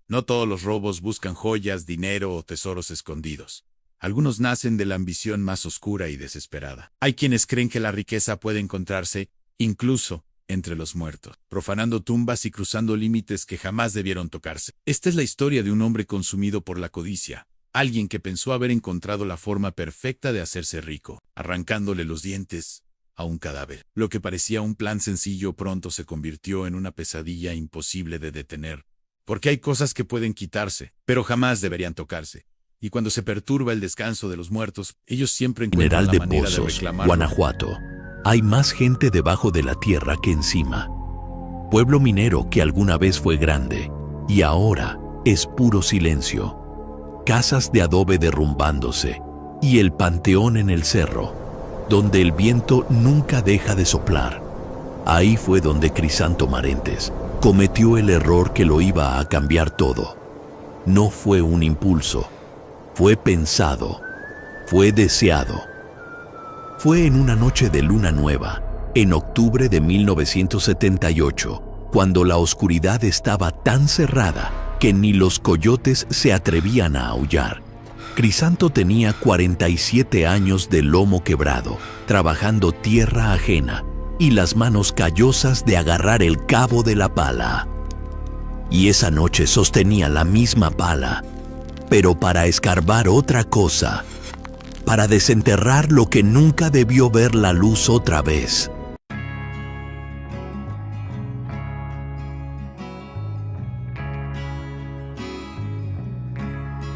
No todos los robos buscan joyas, dinero o tesoros escondidos. Algunos nacen de la ambición más oscura y desesperada. Hay quienes creen que la riqueza puede encontrarse, incluso, entre los muertos, profanando tumbas y cruzando límites que jamás debieron tocarse. Esta es la historia de un hombre consumido por la codicia, alguien que pensó haber encontrado la forma perfecta de hacerse rico, arrancándole los dientes a un cadáver. Lo que parecía un plan sencillo pronto se convirtió en una pesadilla imposible de detener, porque hay cosas que pueden quitarse, pero jamás deberían tocarse. Y cuando se perturba el descanso de los muertos, ellos siempre encuentran la manera de reclamarlo. Guanajuato. Hay más gente debajo de la tierra que encima. Pueblo minero que alguna vez fue grande y ahora es puro silencio. Casas de adobe derrumbándose y el panteón en el cerro, donde el viento nunca deja de soplar. Ahí fue donde Crisanto Marentes cometió el error que lo iba a cambiar todo. No fue un impulso, fue pensado, fue deseado. Fue en una noche de luna nueva, en octubre de 1978, cuando la oscuridad estaba tan cerrada que ni los coyotes se atrevían a aullar. Crisanto tenía 47 años de lomo quebrado, trabajando tierra ajena y las manos callosas de agarrar el cabo de la pala. Y esa noche sostenía la misma pala, pero para escarbar otra cosa, para desenterrar lo que nunca debió ver la luz otra vez.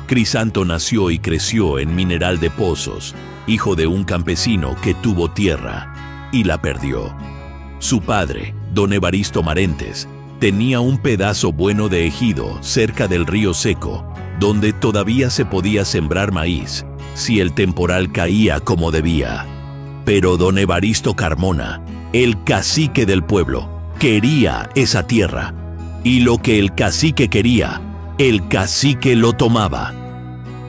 Crisanto nació y creció en Mineral de Pozos, hijo de un campesino que tuvo tierra y la perdió. Su padre, don Evaristo Marentes, tenía un pedazo bueno de ejido cerca del río Seco, donde todavía se podía sembrar maíz, si el temporal caía como debía. Pero don Evaristo Carmona, el cacique del pueblo, quería esa tierra, y lo que el cacique quería, el cacique lo tomaba.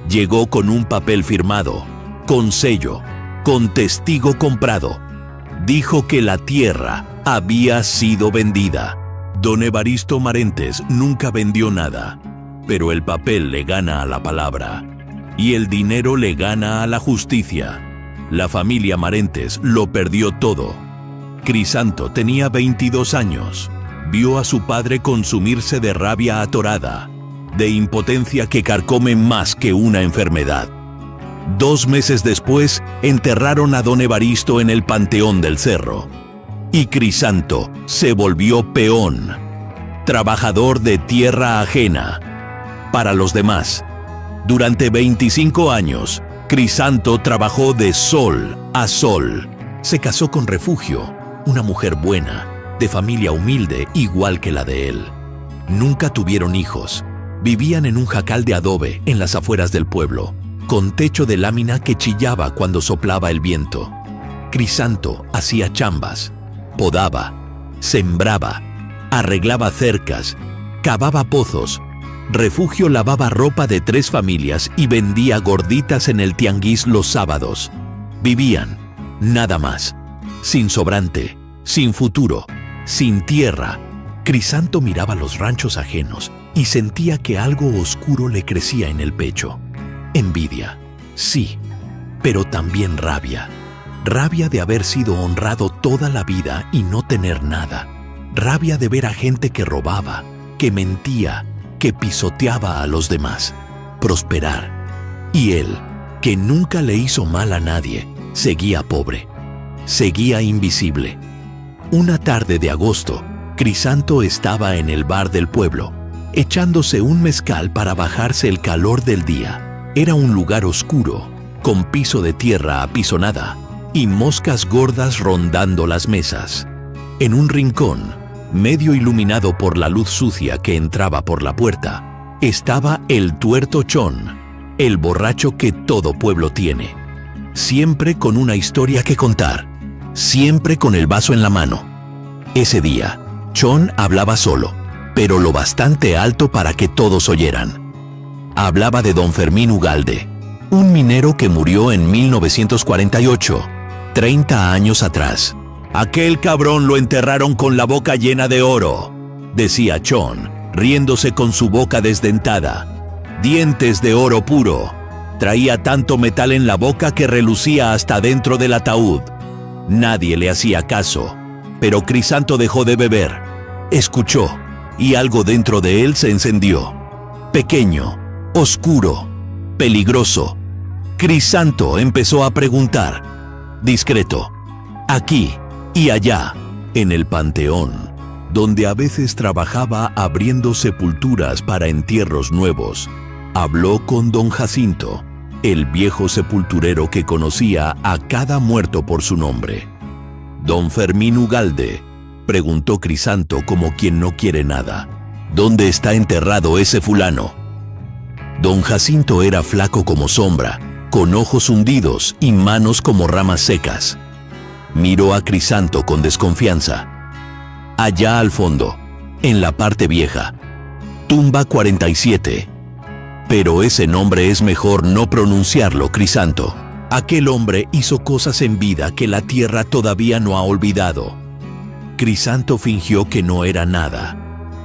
Llegó con un papel firmado, con sello, con testigo comprado. Dijo que la tierra había sido vendida. Don Evaristo Marentes nunca vendió nada, pero el papel le gana a la palabra. Y el dinero le gana a la justicia. La familia Marentes lo perdió todo. Crisanto tenía 22 años. Vio a su padre consumirse de rabia atorada, de impotencia que carcome más que una enfermedad. 2 meses después, enterraron a don Evaristo en el panteón del cerro. Y Crisanto se volvió peón, trabajador de tierra ajena. Para los demás, durante 25 años, Crisanto trabajó de sol a sol. Se casó con Refugio, una mujer buena, de familia humilde igual que la de él. Nunca tuvieron hijos. Vivían en un jacal de adobe en las afueras del pueblo, con techo de lámina que chillaba cuando soplaba el viento. Crisanto hacía chambas, podaba, sembraba, arreglaba cercas, cavaba pozos. Refugio lavaba ropa de 3 familias y vendía gorditas en el tianguis los sábados. Vivían, nada más, sin sobrante, sin futuro, sin tierra. Crisanto miraba los ranchos ajenos y sentía que algo oscuro le crecía en el pecho. Envidia, sí, pero también rabia. Rabia de haber sido honrado toda la vida y no tener nada. Rabia de ver a gente que robaba, que mentía, que pisoteaba a los demás, prosperar. Y él, que nunca le hizo mal a nadie, seguía pobre, seguía invisible. Una tarde de agosto, Crisanto estaba en el bar del pueblo, echándose un mezcal para bajarse el calor del día. Era un lugar oscuro, con piso de tierra apisonada y moscas gordas rondando las mesas. En un rincón, medio iluminado por la luz sucia que entraba por la puerta, estaba el tuerto Chon, el borracho que todo pueblo tiene. Siempre con una historia que contar, siempre con el vaso en la mano. Ese día, Chon hablaba solo, pero lo bastante alto para que todos oyeran. Hablaba de don Fermín Ugalde, un minero que murió en 1948, 30 años atrás. Aquel cabrón lo enterraron con la boca llena de oro, decía Chon, riéndose con su boca desdentada, dientes de oro puro. Traía tanto metal en la boca que relucía hasta dentro del ataúd. Nadie le hacía caso, pero Crisanto dejó de beber. Escuchó, y algo dentro de él se encendió. Pequeño, oscuro, peligroso. Crisanto empezó a preguntar, discreto, aquí y allá, en el panteón, donde a veces trabajaba abriendo sepulturas para entierros nuevos. Habló con don Jacinto, el viejo sepulturero que conocía a cada muerto por su nombre. Don Fermín Ugalde, preguntó Crisanto como quien no quiere nada. ¿Dónde está enterrado ese fulano? Don Jacinto era flaco como sombra, con ojos hundidos y manos como ramas secas. Miró a Crisanto con desconfianza. Allá al fondo, en la parte vieja, tumba 47. Pero ese nombre es mejor no pronunciarlo, Crisanto. Aquel hombre hizo cosas en vida que la tierra todavía no ha olvidado. Crisanto fingió que no era nada,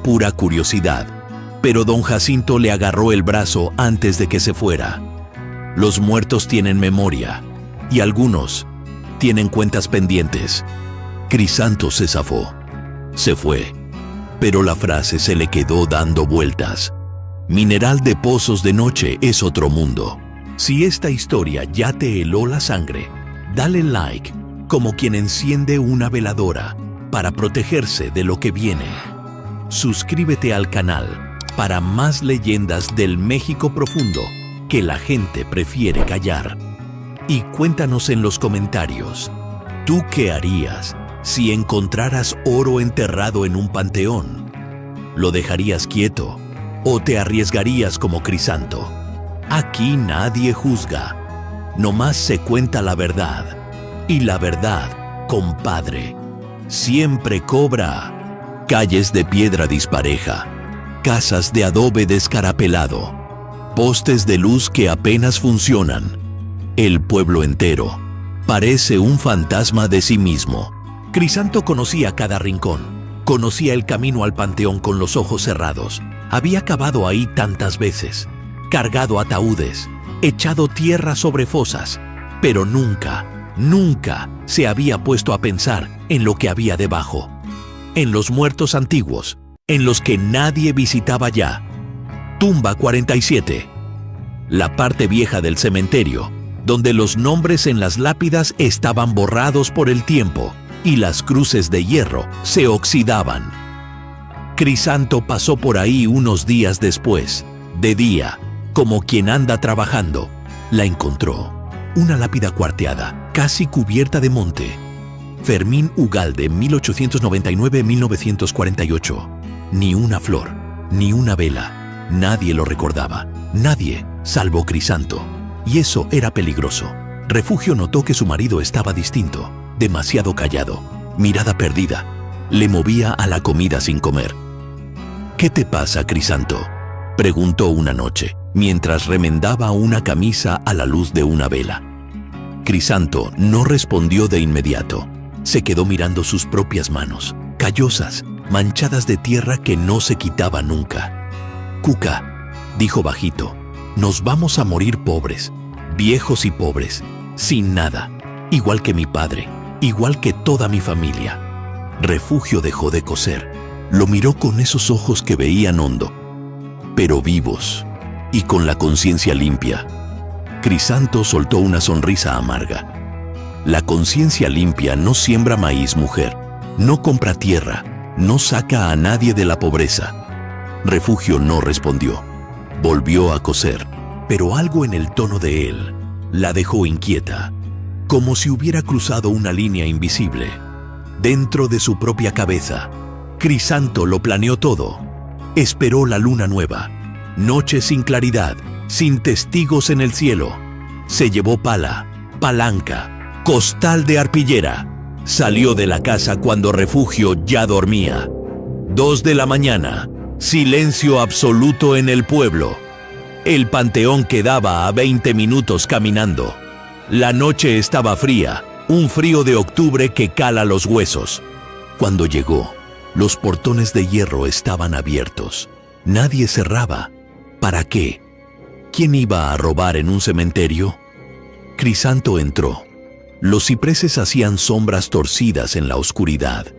pura curiosidad, pero don Jacinto le agarró el brazo antes de que se fuera. Los muertos tienen memoria, y algunos tienen cuentas pendientes. Crisanto se zafó. Se fue, pero la frase se le quedó dando vueltas. Mineral de Pozos de noche es otro mundo. Si esta historia ya te heló la sangre, dale like, como quien enciende una veladora, para protegerse de lo que viene. Suscríbete al canal para más leyendas del México profundo que la gente prefiere callar. Y cuéntanos en los comentarios, ¿tú qué harías si encontraras oro enterrado en un panteón? ¿Lo dejarías quieto o te arriesgarías como Crisanto? Aquí nadie juzga, nomás se cuenta la verdad. Y la verdad, compadre, siempre cobra. Calles de piedra dispareja, casas de adobe descarapelado, postes de luz que apenas funcionan. El pueblo entero parece un fantasma de sí mismo. Crisanto conocía cada rincón, conocía el camino al panteón con los ojos cerrados. Había cavado ahí tantas veces, cargado ataúdes, echado tierra sobre fosas, pero nunca se había puesto a pensar en lo que había debajo, en los muertos antiguos, en los que nadie visitaba ya. Tumba 47, la parte vieja del cementerio, donde los nombres en las lápidas estaban borrados por el tiempo y las cruces de hierro se oxidaban. Crisanto pasó por ahí unos días después, de día, como quien anda trabajando. La encontró, una lápida cuarteada, casi cubierta de monte. Fermín Ugalde, 1899-1948. Ni una flor, ni una vela. Nadie lo recordaba, nadie, salvo Crisanto. Y eso era peligroso. Refugio notó que su marido estaba distinto, demasiado callado, mirada perdida. Le movía a la comida sin comer. ¿Qué te pasa, Crisanto?, preguntó una noche, mientras remendaba una camisa a la luz de una vela. Crisanto no respondió de inmediato. Se quedó mirando sus propias manos, callosas, manchadas de tierra que no se quitaba nunca. Cuca, dijo bajito, nos vamos a morir pobres, viejos y pobres, sin nada, igual que mi padre, igual que toda mi familia. Refugio dejó de coser. Lo miró con esos ojos que veían hondo, pero vivos y con la conciencia limpia. Crisanto soltó una sonrisa amarga. La conciencia limpia no siembra maíz, mujer, no compra tierra, no saca a nadie de la pobreza. Refugio no respondió. Volvió a coser, pero algo en el tono de él la dejó inquieta, como si hubiera cruzado una línea invisible. Dentro de su propia cabeza, Crisanto lo planeó todo. Esperó la luna nueva, noche sin claridad, sin testigos en el cielo. Se llevó pala, palanca, costal de arpillera. Salió de la casa cuando Refugio ya dormía. 2 de la mañana, silencio absoluto en el pueblo. El panteón quedaba a 20 minutos caminando. La noche estaba fría, un frío de octubre que cala los huesos. Cuando llegó, los portones de hierro estaban abiertos. Nadie cerraba. ¿Para qué? ¿Quién iba a robar en un cementerio? Crisanto entró. Los cipreses hacían sombras torcidas en la oscuridad.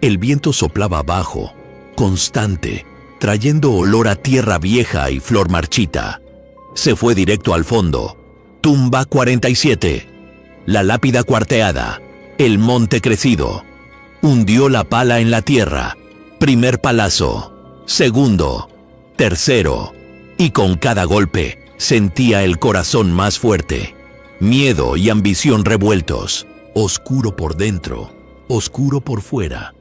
El viento soplaba bajo, constante, trayendo olor a tierra vieja y flor marchita. Se fue directo al fondo. Tumba 47. La lápida cuarteada. El monte crecido. Hundió la pala en la tierra. Primer palazo. Segundo. Tercero. Y con cada golpe sentía el corazón más fuerte. Miedo y ambición revueltos. Oscuro por dentro. Oscuro por fuera.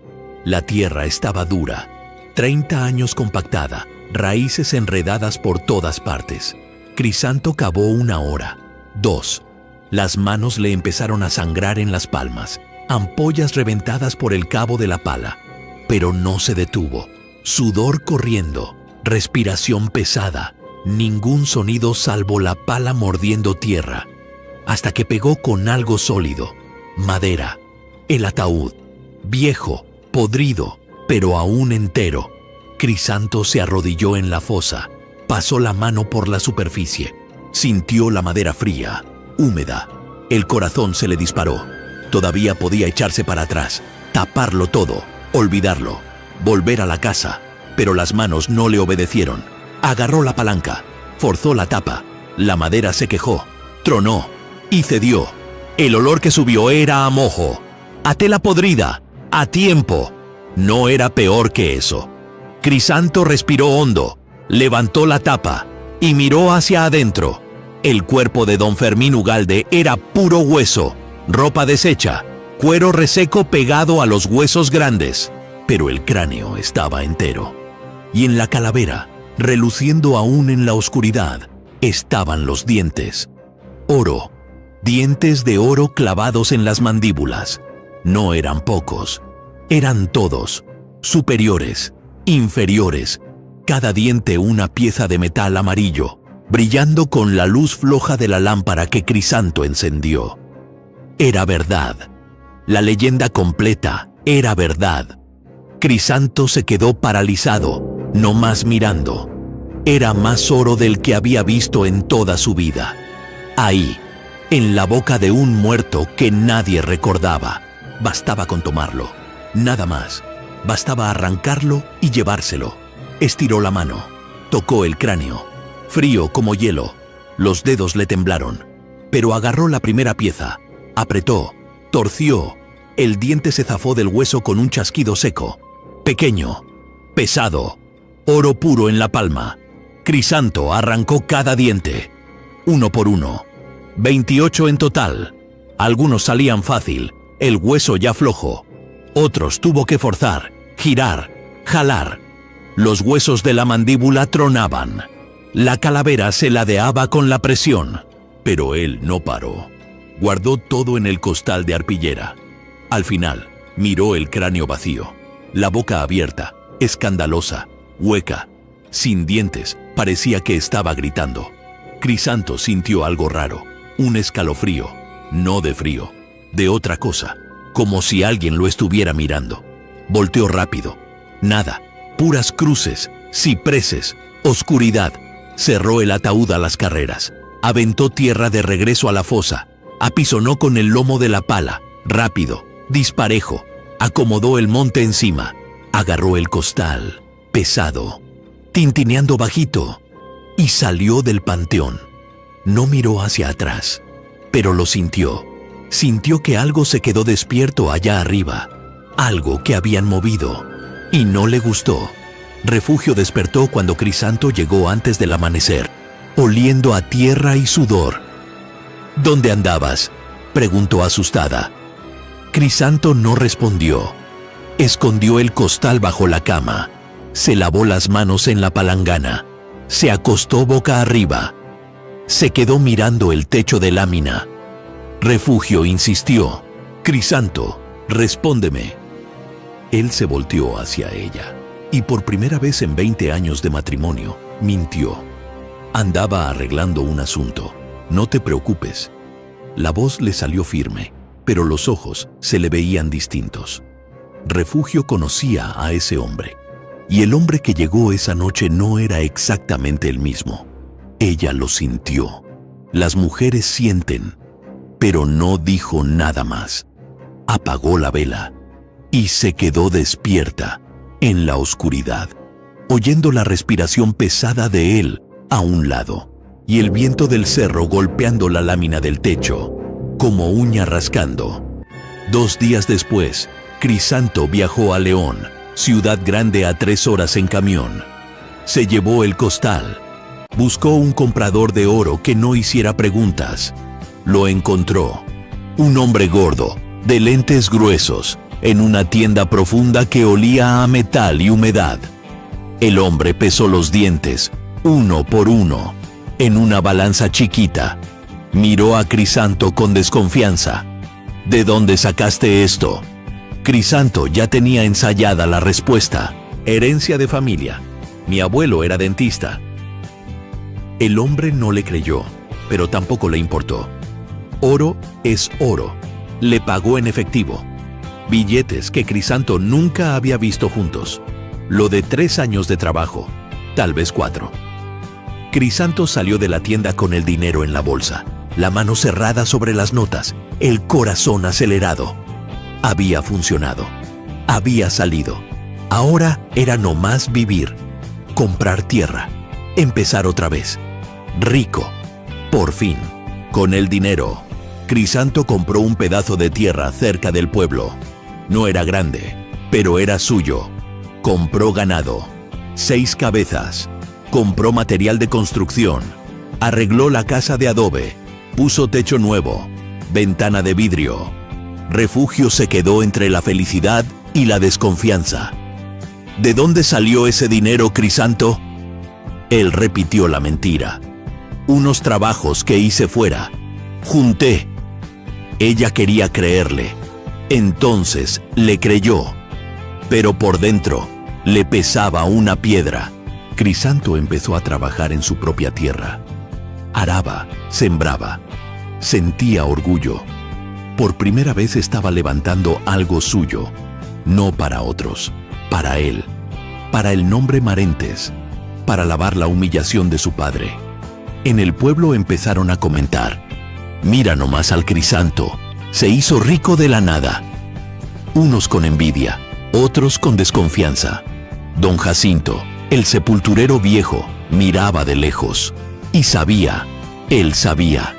La tierra estaba dura. 30 años compactada. Raíces enredadas por todas partes. Crisanto cavó 1 hora. 2. Las manos le empezaron a sangrar en las palmas. Ampollas reventadas por el cabo de la pala. Pero no se detuvo. Sudor corriendo. Respiración pesada. Ningún sonido salvo la pala mordiendo tierra. Hasta que pegó con algo sólido. Madera. El ataúd. Viejo, podrido, pero aún entero. Crisanto se arrodilló en la fosa. Pasó la mano por la superficie. Sintió la madera fría, húmeda. El corazón se le disparó. Todavía podía echarse para atrás, taparlo todo, olvidarlo, volver a la casa. Pero las manos no le obedecieron. Agarró la palanca, forzó la tapa. La madera se quejó, tronó y cedió. El olor que subió era a mojo, a tela podrida, a tiempo. No era peor que eso. Crisanto respiró hondo, levantó la tapa y miró hacia adentro. El cuerpo de don Fermín Ugalde era puro hueso, ropa deshecha, cuero reseco pegado a los huesos grandes. Pero el cráneo estaba entero. Y en la calavera, reluciendo aún en la oscuridad, estaban los dientes. Oro, dientes de oro clavados en las mandíbulas. No eran pocos, eran todos, superiores, inferiores, cada diente una pieza de metal amarillo, brillando con la luz floja de la lámpara que Crisanto encendió. Era verdad. La leyenda completa era verdad. Crisanto se quedó paralizado, no más mirando. Era más oro del que había visto en toda su vida. Ahí, en la boca de un muerto que nadie recordaba. Bastaba con tomarlo, nada más. Bastaba arrancarlo y llevárselo. Estiró la mano, tocó el cráneo, frío como hielo. Los dedos le temblaron, pero agarró la primera pieza, apretó, torció. El diente se zafó del hueso con un chasquido seco. Pequeño, pesado, oro puro en la palma. Crisanto arrancó cada diente, uno por uno. 28 en total. Algunos salían fácil, el hueso ya flojo. Otros tuvo que forzar, girar, jalar. Los huesos de la mandíbula tronaban. La calavera se ladeaba con la presión. Pero él no paró. Guardó todo en el costal de arpillera. Al final, miró el cráneo vacío. La boca abierta, escandalosa, hueca, sin dientes, parecía que estaba gritando. Crisanto sintió algo raro, un escalofrío, no de frío, de otra cosa, como si alguien lo estuviera mirando. Volteó rápido. Nada, puras cruces, cipreses, oscuridad. Cerró el ataúd a las carreras. Aventó tierra de regreso a la fosa. Apisonó con el lomo de la pala, rápido, disparejo. Acomodó el monte encima. Agarró el costal, pesado, tintineando bajito, y salió del panteón. No miró hacia atrás, pero lo sintió. Sintió que algo se quedó despierto allá arriba. Algo que habían movido. Y no le gustó. Refugio despertó cuando Crisanto llegó antes del amanecer, oliendo a tierra y sudor. ¿Dónde andabas?, preguntó asustada. Crisanto no respondió. Escondió el costal bajo la cama. Se lavó las manos en la palangana. Se acostó boca arriba. Se quedó mirando el techo de lámina. Refugio insistió. Crisanto, respóndeme. Él se volteó hacia ella, y por primera vez en 20 años de matrimonio, mintió. Andaba arreglando un asunto. No te preocupes. La voz le salió firme, pero los ojos se le veían distintos. Refugio conocía a ese hombre. Y el hombre que llegó esa noche no era exactamente el mismo. Ella lo sintió. Las mujeres sienten, pero no dijo nada más. Apagó la vela y se quedó despierta en la oscuridad, oyendo la respiración pesada de él a un lado y el viento del cerro golpeando la lámina del techo, como uña rascando. 2 días después, Crisanto viajó a León, ciudad grande a 3 horas en camión. Se llevó el costal. Buscó un comprador de oro que no hiciera preguntas. Lo encontró. Un hombre gordo, de lentes gruesos, en una tienda profunda que olía a metal y humedad. El hombre pesó los dientes, uno por uno, en una balanza chiquita. Miró a Crisanto con desconfianza. ¿De dónde sacaste esto? Crisanto ya tenía ensayada la respuesta. Herencia de familia. Mi abuelo era dentista. El hombre no le creyó, pero tampoco le importó. Oro es oro. Le pagó en efectivo. Billetes que Crisanto nunca había visto juntos. Lo de 3 años de trabajo, tal vez 4. Crisanto salió de la tienda con el dinero en la bolsa, la mano cerrada sobre las notas, el corazón acelerado. Había funcionado. Había salido. Ahora era nomás vivir, comprar tierra, empezar otra vez. Rico. Por fin. Con el dinero, Crisanto compró un pedazo de tierra cerca del pueblo. No era grande, pero era suyo. Compró ganado, 6 cabezas. Compró material de construcción. Arregló la casa de adobe. Puso techo nuevo, ventana de vidrio. Refugio se quedó entre la felicidad y la desconfianza. ¿De dónde salió ese dinero, Crisanto? Él repitió la mentira. Unos trabajos que hice fuera. Junté. Ella quería creerle. Entonces le creyó. Pero por dentro le pesaba una piedra. Crisanto empezó a trabajar en su propia tierra. Araba, sembraba. Sentía orgullo. Por primera vez estaba levantando algo suyo. No para otros, para él. Para el nombre Marentes. Para lavar la humillación de su padre. En el pueblo empezaron a comentar: mira nomás al Crisanto, se hizo rico de la nada. Unos con envidia, otros con desconfianza. Don Jacinto, el sepulturero viejo, miraba de lejos. Y sabía, él sabía.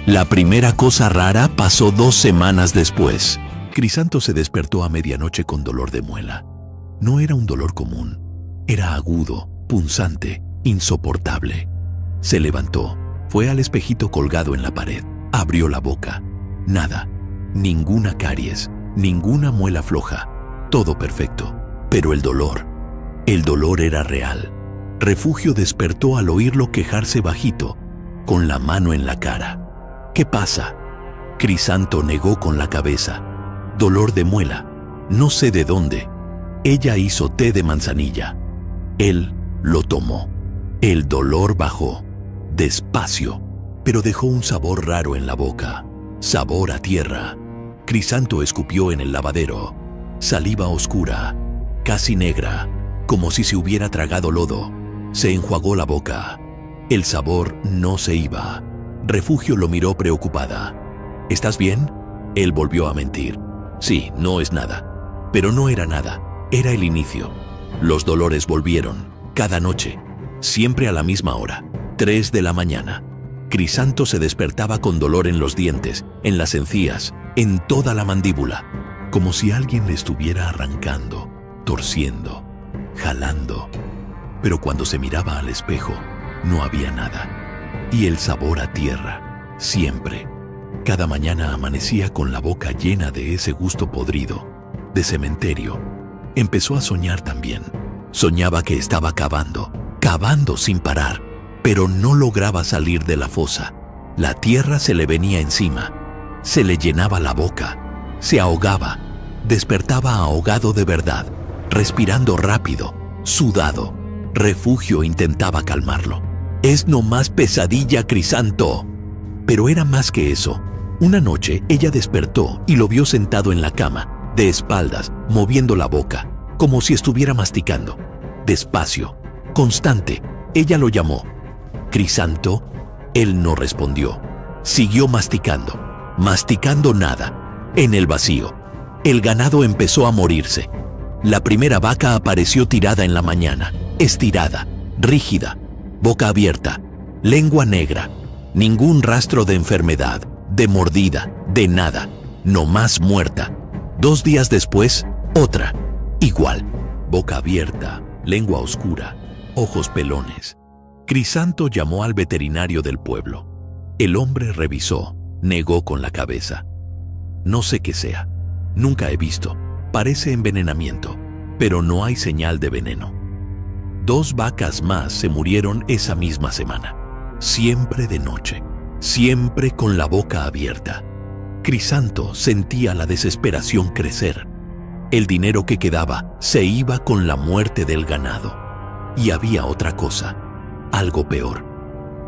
La primera cosa rara pasó 2 semanas después. Crisanto se despertó a medianoche con dolor de muela. No era un dolor común, era agudo, punzante, insoportable. Se levantó, fue al espejito colgado en la pared, abrió la boca. Nada, ninguna caries, ninguna muela floja, todo perfecto. Pero el dolor era real. Refugio despertó al oírlo quejarse bajito, con la mano en la cara. ¿Qué pasa? Crisanto negó con la cabeza. Dolor de muela, no sé de dónde. Ella hizo té de manzanilla. Él lo tomó. El dolor bajó. Despacio, pero dejó un sabor raro en la boca, sabor a tierra. Crisanto escupió en el lavadero, saliva oscura, casi negra, como si se hubiera tragado lodo. Se enjuagó la boca. El sabor no se iba. Refugio lo miró preocupada. ¿Estás bien? Él volvió a mentir. Sí, no es nada. Pero no era nada, era el inicio. Los dolores volvieron, cada noche, siempre a la misma hora. 3 de la mañana. Crisanto se despertaba con dolor en los dientes, en las encías, en toda la mandíbula, como si alguien le estuviera arrancando, torciendo, jalando. Pero cuando se miraba al espejo, no había nada. Y el sabor a tierra, siempre. Cada mañana amanecía con la boca llena de ese gusto podrido, de cementerio. Empezó a soñar también. Soñaba que estaba cavando, cavando sin parar. Pero no lograba salir de la fosa. La tierra se le venía encima. Se le llenaba la boca. Se ahogaba. Despertaba ahogado de verdad, respirando rápido, sudado. Refugio intentaba calmarlo. Es nomás pesadilla, Crisanto. Pero era más que eso. Una noche ella despertó y lo vio sentado en la cama, de espaldas, moviendo la boca, como si estuviera masticando. despacio, constante. Ella lo llamó. Crisanto. Él no respondió. Siguió masticando. Masticando nada. En el vacío. El ganado empezó a morirse. La primera vaca apareció tirada en la mañana. Estirada, rígida, boca abierta, lengua negra. Ningún rastro de enfermedad, de mordida, de nada. Nomás muerta. 2 días después, otra. Igual. Boca abierta, lengua oscura, ojos pelones. Crisanto llamó al veterinario del pueblo. El hombre revisó, negó con la cabeza. No sé qué sea. Nunca he visto. Parece envenenamiento, pero no hay señal de veneno. 2 vacas más se murieron esa misma semana. Siempre de noche. Siempre con la boca abierta. Crisanto sentía la desesperación crecer. El dinero que quedaba se iba con la muerte del ganado. Y había otra cosa. Algo peor.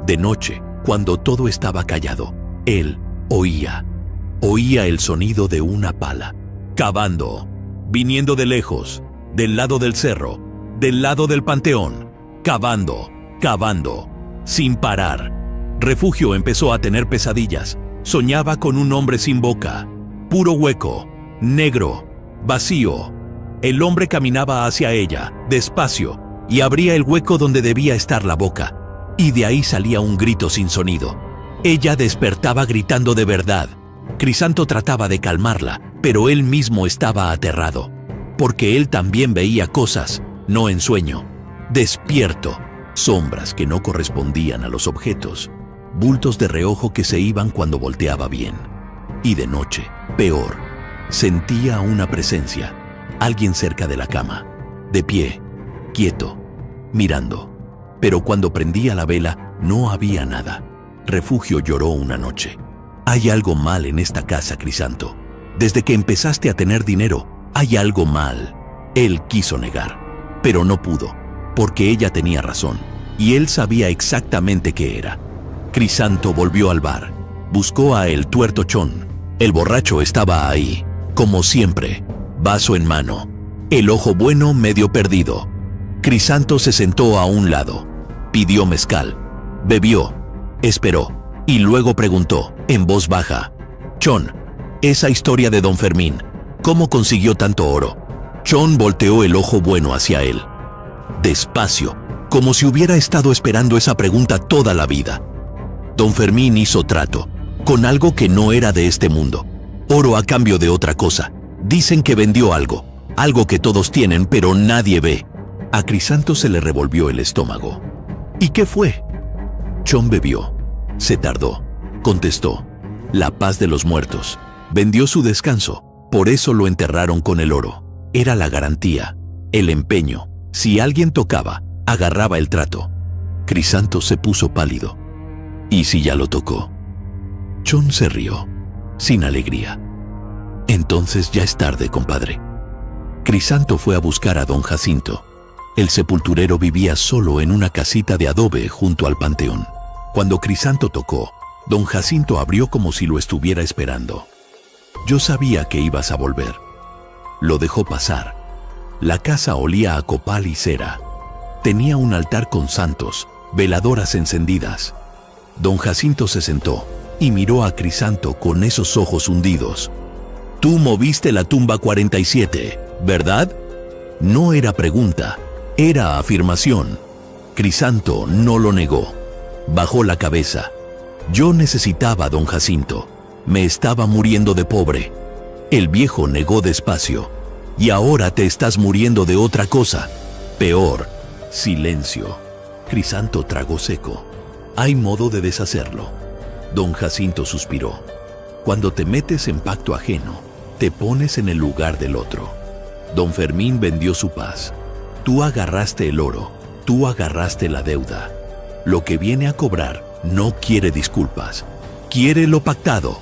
De noche, cuando todo estaba callado, él oía el sonido de una pala, cavando, viniendo de lejos, del lado del cerro, del lado del panteón, cavando, sin parar. Refugio empezó a tener pesadillas. Soñaba con un hombre sin boca, puro hueco, negro, vacío. El hombre caminaba hacia ella, despacio, y abría el hueco donde debía estar la boca, y de ahí salía un grito sin sonido. Ella despertaba gritando de verdad. Crisanto trataba de calmarla, pero él mismo estaba aterrado, porque él también veía cosas, no en sueño, despierto, sombras que no correspondían a los objetos, bultos de reojo que se iban cuando volteaba bien. Y de noche, peor, sentía una presencia, alguien cerca de la cama, de pie, quieto, mirando. Pero cuando prendía la vela, no había nada. Refugio lloró una noche. Hay algo mal en esta casa, Crisanto. Desde que empezaste a tener dinero, hay algo mal. Él quiso negar, pero no pudo, porque ella tenía razón, y él sabía exactamente qué era. Crisanto volvió al bar. Buscó a el tuerto Chon. El borracho estaba ahí, como siempre, vaso en mano, el ojo bueno medio perdido. Crisanto se sentó a un lado, pidió mezcal, bebió, esperó, y luego preguntó, en voz baja: Chon, esa historia de don Fermín, ¿cómo consiguió tanto oro? Chon volteó el ojo bueno hacia él. Despacio, como si hubiera estado esperando esa pregunta toda la vida. Don Fermín hizo trato, con algo que no era de este mundo. Oro a cambio de otra cosa. Dicen que vendió algo que todos tienen pero nadie ve. A Crisanto se le revolvió el estómago. ¿Y qué fue? Chon bebió. Se tardó. Contestó: la paz de los muertos. Vendió su descanso. Por eso lo enterraron con el oro. Era la garantía, el empeño. Si alguien tocaba, agarraba el trato. Crisanto se puso pálido. ¿Y si ya lo tocó? Chon se rió, sin alegría. Entonces ya es tarde, compadre. Crisanto fue a buscar a don Jacinto. El sepulturero vivía solo en una casita de adobe junto al panteón. Cuando Crisanto tocó, don Jacinto abrió como si lo estuviera esperando. Yo sabía que ibas a volver. Lo dejó pasar. La casa olía a copal y cera. Tenía un altar con santos, veladoras encendidas. Don Jacinto se sentó y miró a Crisanto con esos ojos hundidos. Tú moviste la tumba 47, ¿verdad? No era pregunta, era afirmación. Crisanto no lo negó. Bajó la cabeza. Yo necesitaba a don Jacinto. Me estaba muriendo de pobre. El viejo negó despacio. Y ahora te estás muriendo de otra cosa. Peor. Silencio. Crisanto tragó seco. Hay modo de deshacerlo. Don Jacinto suspiró. Cuando te metes en pacto ajeno, te pones en el lugar del otro. Don Fermín vendió su paz. Tú agarraste el oro. Tú agarraste la deuda. Lo que viene a cobrar no quiere disculpas. Quiere lo pactado.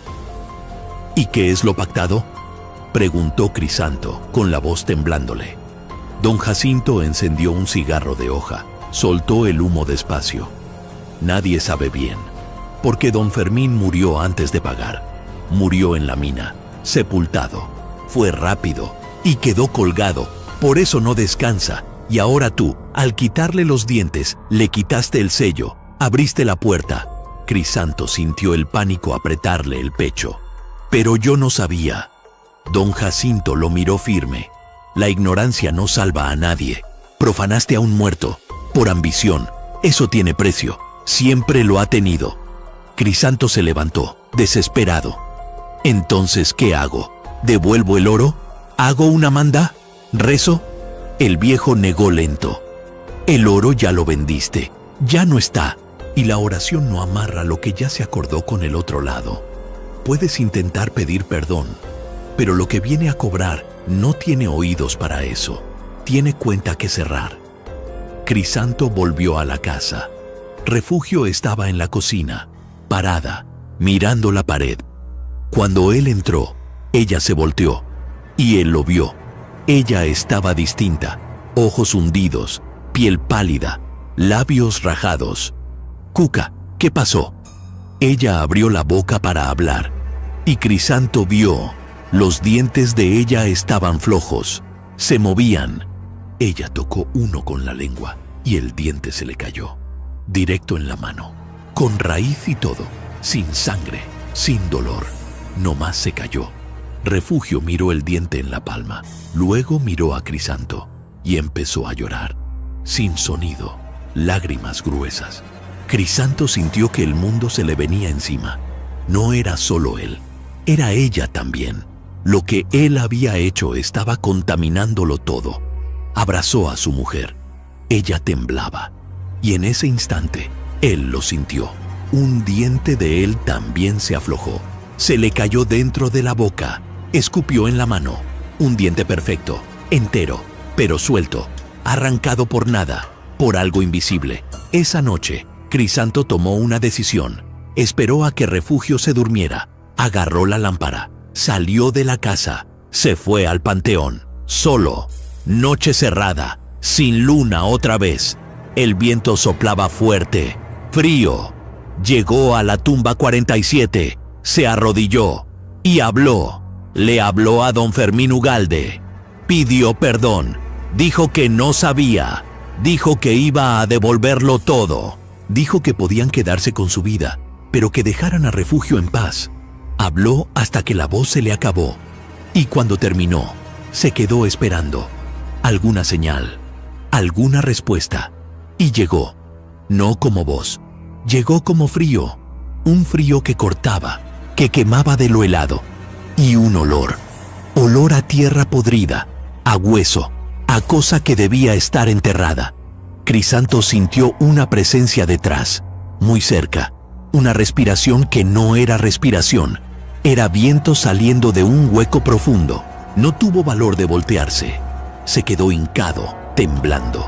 ¿Y qué es lo pactado?, preguntó Crisanto, con la voz temblándole. Don Jacinto encendió un cigarro de hoja, soltó el humo despacio. Nadie sabe bien, porque don Fermín murió antes de pagar. Murió en la mina, sepultado. Fue rápido y quedó colgado, por eso no descansa. Y ahora tú, al quitarle los dientes, le quitaste el sello, abriste la puerta. Crisanto sintió el pánico apretarle el pecho. Pero yo no sabía. Don Jacinto lo miró firme. La ignorancia no salva a nadie. Profanaste a un muerto. Por ambición. Eso tiene precio. Siempre lo ha tenido. Crisanto se levantó, desesperado. Entonces, ¿qué hago? ¿Devuelvo el oro? ¿Hago una manda? ¿Rezo? El viejo negó lento. El oro ya lo vendiste. Ya no está. Y la oración no amarra lo que ya se acordó con el otro lado. Puedes intentar pedir perdón, pero lo que viene a cobrar no tiene oídos para eso. Tiene cuenta que cerrar. Crisanto volvió a la casa. Refugio estaba en la cocina, parada, mirando la pared. Cuando él entró, ella se volteó, y él lo vio. Ella estaba distinta, ojos hundidos, piel pálida, labios rajados. «Cuca, ¿qué pasó?» Ella abrió la boca para hablar, y Crisanto vio. Los dientes de ella estaban flojos, se movían. Ella tocó uno con la lengua, y el diente se le cayó, directo en la mano, con raíz y todo, sin sangre, sin dolor. Nomás se cayó. Refugio miró el diente en la palma, luego miró a Crisanto, y empezó a llorar, sin sonido, lágrimas gruesas. Crisanto sintió que el mundo se le venía encima. No era solo él, era ella también. Lo que él había hecho estaba contaminándolo todo. Abrazó a su mujer. Ella temblaba, y en ese instante, él lo sintió. Un diente de él también se aflojó. Se le cayó dentro de la boca. Escupió en la mano. Un diente perfecto, entero, pero suelto, arrancado por nada, por algo invisible. Esa noche, Crisanto tomó una decisión. Esperó a que Refugio se durmiera. Agarró la lámpara. Salió de la casa. Se fue al panteón. Solo. Noche cerrada. Sin luna otra vez. El viento soplaba fuerte. Frío. Llegó a la tumba 47. Se arrodilló. Y habló. Le habló a don Fermín Ugalde. Pidió perdón. Dijo que no sabía. Dijo que iba a devolverlo todo. Dijo que podían quedarse con su vida, pero que dejaran a Refugio en paz. Habló hasta que la voz se le acabó. Y cuando terminó, se quedó esperando. Alguna señal, alguna respuesta. Y llegó. No como voz. Llegó como frío. Un frío que cortaba, que quemaba de lo helado. Y un olor. Olor a tierra podrida, a hueso, a cosa que debía estar enterrada. Crisanto sintió una presencia detrás, muy cerca, una respiración que no era respiración, era viento saliendo de un hueco profundo. No tuvo valor de voltearse, se quedó hincado, temblando,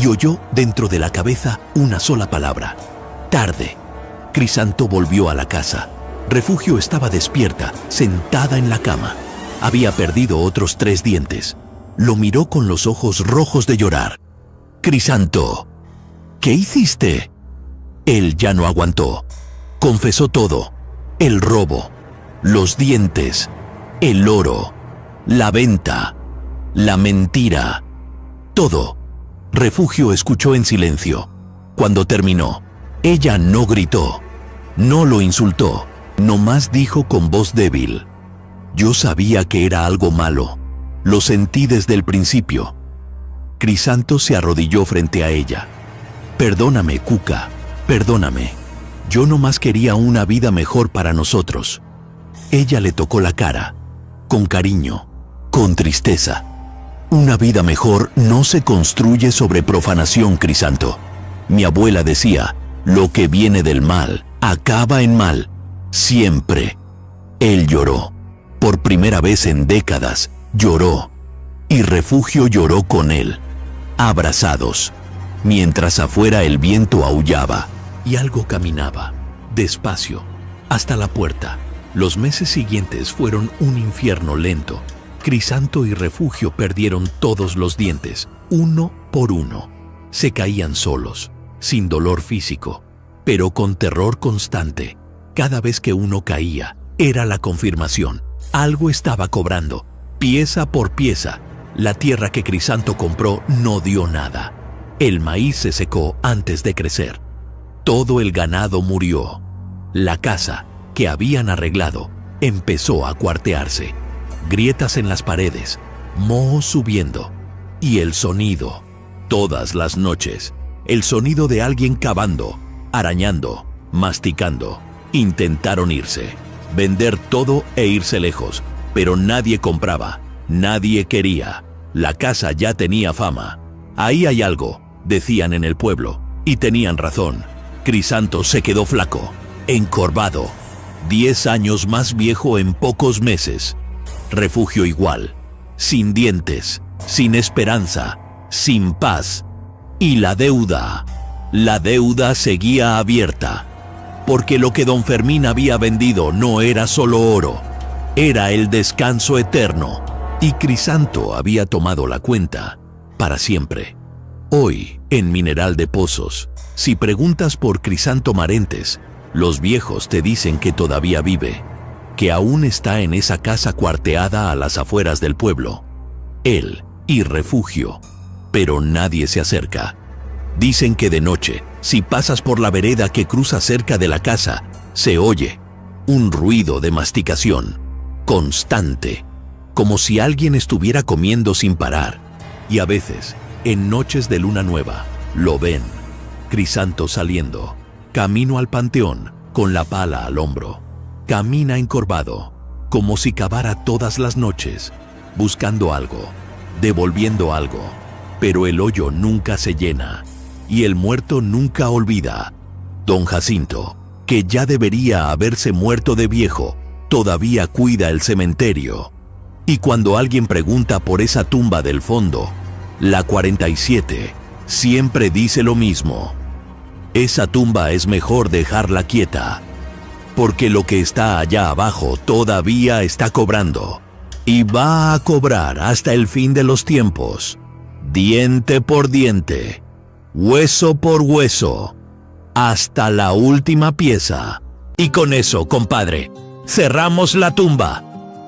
y oyó dentro de la cabeza una sola palabra: tarde. Crisanto volvió a la casa. Refugio estaba despierta, sentada en la cama. Había perdido otros 3 dientes. Lo miró con los ojos rojos de llorar. «Crisanto, ¿qué hiciste?» Él ya no aguantó. Confesó todo. El robo, los dientes, el oro, la venta, la mentira. Todo. Refugio escuchó en silencio. Cuando terminó, ella no gritó, no lo insultó, nomás dijo con voz débil: «Yo sabía que era algo malo. Lo sentí desde el principio». Crisanto se arrodilló frente a ella. «Perdóname, Cuca, perdóname. Yo nomás quería una vida mejor para nosotros». Ella le tocó la cara, con cariño, con tristeza. «Una vida mejor no se construye sobre profanación, Crisanto. Mi abuela decía, lo que viene del mal, acaba en mal. Siempre». Él lloró. Por primera vez en décadas, lloró. Y Refugio lloró con él. Abrazados, mientras afuera el viento aullaba y algo caminaba, despacio, hasta la puerta. Los meses siguientes fueron un infierno lento. Crisanto y Refugio perdieron todos los dientes, uno por uno. Se caían solos, sin dolor físico, pero con terror constante. Cada vez que uno caía, era la confirmación. Algo estaba cobrando, pieza por pieza. La tierra que Crisanto compró no dio nada. El maíz se secó antes de crecer. Todo el ganado murió. La casa, que habían arreglado, empezó a cuartearse. Grietas en las paredes, mohos subiendo. Y el sonido, todas las noches, el sonido de alguien cavando, arañando, masticando. Intentaron irse, vender todo e irse lejos, pero nadie compraba, nadie quería. La casa ya tenía fama. Ahí hay algo, decían en el pueblo, y tenían razón. Crisanto se quedó flaco, encorvado, 10 años más viejo en pocos meses. Refugio igual, sin dientes, sin esperanza, sin paz. Y la deuda seguía abierta. Porque lo que don Fermín había vendido no era solo oro, era el descanso eterno. Y Crisanto había tomado la cuenta para siempre. Hoy, en Mineral de Pozos, si preguntas por Crisanto Marentes, los viejos te dicen que todavía vive, que aún está en esa casa cuarteada a las afueras del pueblo. Él y Refugio, pero nadie se acerca. Dicen que de noche, si pasas por la vereda que cruza cerca de la casa, se oye un ruido de masticación, constante, como si alguien estuviera comiendo sin parar. Y a veces, en noches de luna nueva, lo ven, Crisanto saliendo, camino al panteón, con la pala al hombro. Camina encorvado, como si cavara todas las noches, buscando algo, devolviendo algo, pero el hoyo nunca se llena. Y el muerto nunca olvida. Don Jacinto, que ya debería haberse muerto de viejo, todavía cuida el cementerio. Y cuando alguien pregunta por esa tumba del fondo, la 47, siempre dice lo mismo. Esa tumba es mejor dejarla quieta, porque lo que está allá abajo todavía está cobrando. Y va a cobrar hasta el fin de los tiempos, diente por diente, hueso por hueso, hasta la última pieza. Y con eso, compadre, cerramos la tumba,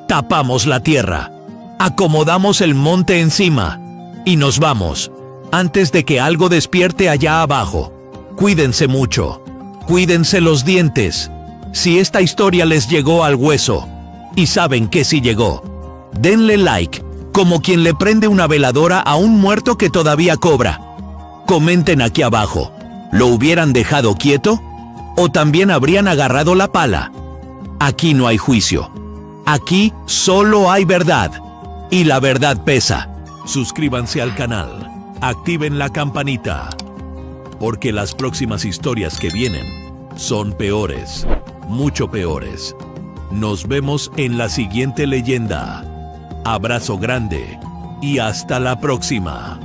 tapamos la tierra, acomodamos el monte encima y nos vamos, antes de que algo despierte allá abajo. Cuídense mucho, cuídense los dientes. Si esta historia les llegó al hueso, y saben que sí llegó, denle like, como quien le prende una veladora a un muerto que todavía cobra. Comenten aquí abajo, ¿lo hubieran dejado quieto? ¿O también habrían agarrado la pala? Aquí no hay juicio. Aquí solo hay verdad. Y la verdad pesa. Suscríbanse al canal. Activen la campanita. Porque las próximas historias que vienen son peores. Mucho peores. Nos vemos en la siguiente leyenda. Abrazo grande. Y hasta la próxima.